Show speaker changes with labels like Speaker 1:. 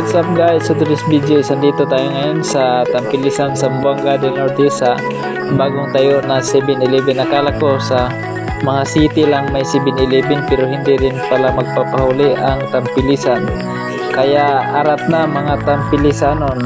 Speaker 1: What's up guys, sa today's video is andito tayo ngayon sa Tampilisan, Zamboanga del Norte sa bagong tayo na 7-Eleven. Akala ko sa mga city lang may 7-Eleven pero hindi rin pala magpapahuli ang Tampilisan. Kaya arat na mga Tampilisanon.